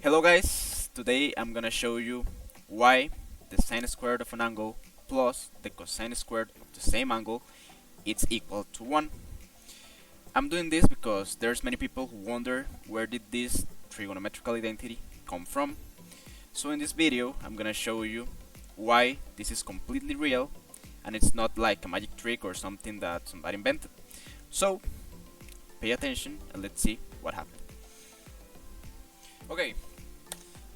Hello guys, today I'm gonna show you why the sine squared of an angle plus the cosine squared of the same angle is equal to 1. I'm doing this because there's many people who wonder where did this trigonometrical identity come from. So in this video I'm gonna show you why this is completely real and it's not like a magic trick or something that somebody invented. So pay attention and let's see what happened. Okay,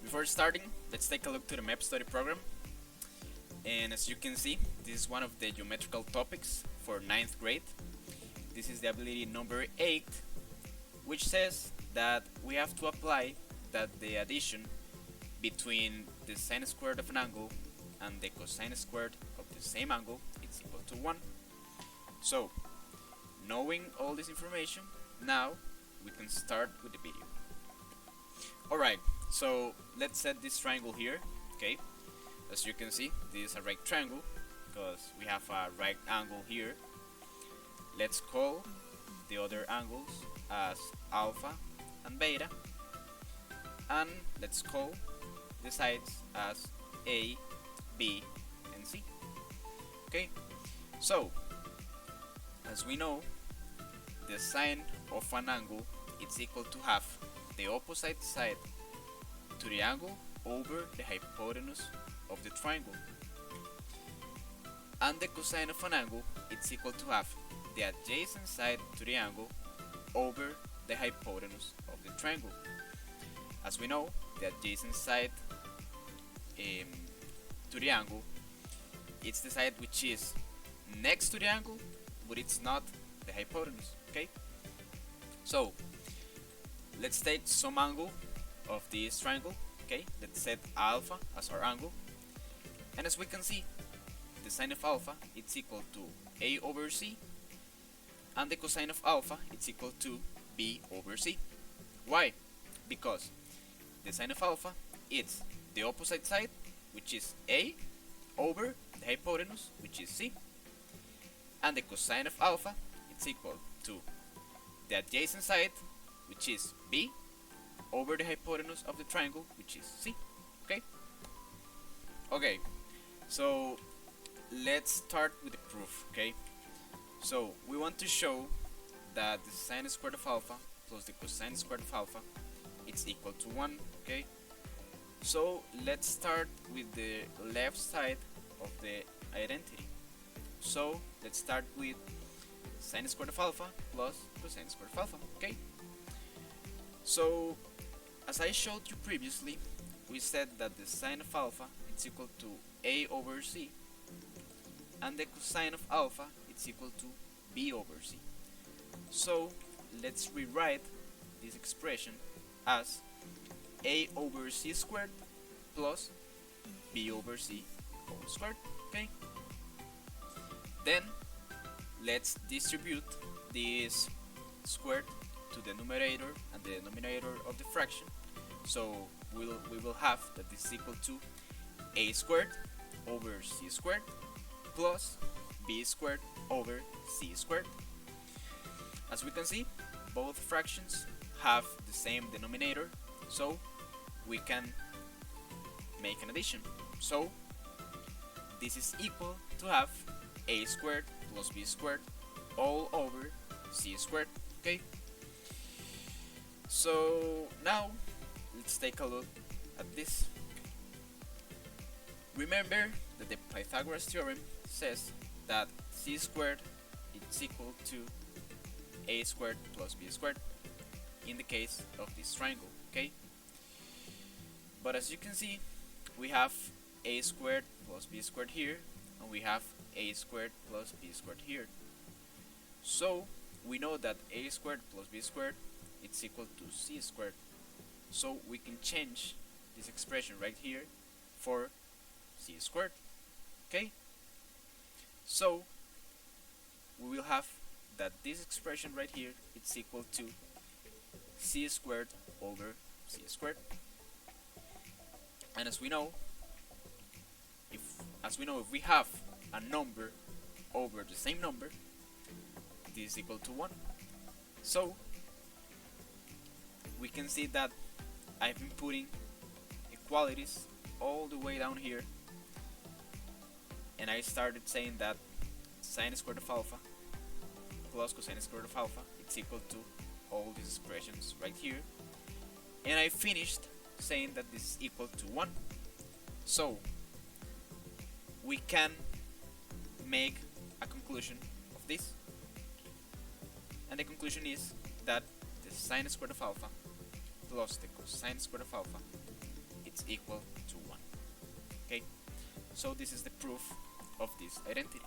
before starting, let's take a look to the map study program. And as you can see, this is one of the geometrical topics for 9th grade. This is the ability number 8, which says that we have to apply that the addition between the sine squared of an angle and the cosine squared of the same angle is equal to 1. So, knowing all this information, now we can start with the video. Alright, so let's set this triangle here, okay? As you can see, this is a right triangle because we have a right angle here. Let's call the other angles as alpha and beta, and let's call the sides as A, B, and C. Okay, so as we know, the sine of an angle is equal to half the opposite side to the angle over the hypotenuse of the triangle, and the cosine of an angle is equal to half the adjacent side to the angle over the hypotenuse of the triangle. As we know, the adjacent side to the angle, it's the side which is next to the angle, but it's not the hypotenuse. Okay, so let's take some angle of this triangle. Okay, let's set alpha as our angle, and as we can see, the sine of alpha is equal to A over C, and the cosine of alpha is equal to B over C. Why? Because the sine of alpha is the opposite side, which is A, over the hypotenuse, which is C, and the cosine of alpha is equal to the adjacent side, which is B, over the hypotenuse of the triangle, which is C. Okay? Okay, so let's start with the proof, okay? So we want to show that the sine squared of alpha plus the cosine squared of alpha is equal to 1, okay? So let's start with the left side of the identity. So let's start with sine squared of alpha plus cosine squared of alpha, okay? So as I showed you previously, we said that the sine of alpha is equal to A over C, and the cosine of alpha is equal to B over C. So let's rewrite this expression as A over C squared plus B over C whole squared, okay? Then let's distribute this squared to the numerator and the denominator of the fraction. So we will have that this is equal to A squared over C squared plus B squared over C squared. As we can see, both fractions have the same denominator, so we can make an addition. So this is equal to have A squared plus B squared all over C squared, okay? So now let's take a look at this. Remember that the Pythagoras theorem says that C squared is equal to A squared plus B squared in the case of this triangle, okay? But as you can see, we have A squared plus B squared here, and we have A squared plus B squared here. So we know that A squared plus B squared is equal to C squared. So we can change this expression right here for C squared, okay? So we will have that this expression right here is equal to C squared over C squared. And as we know, if we have a number over the same number, this is equal to 1. So we can see that I've been putting equalities all the way down here, and I started saying that sine squared of alpha plus cosine squared of alpha it's equal to all these expressions right here, and I finished saying that this is equal to 1. So we can make a conclusion of this, and the conclusion is that the sine squared of alpha plus the cosine squared of alpha it's equal to 1. Okay, so this is the proof of this identity.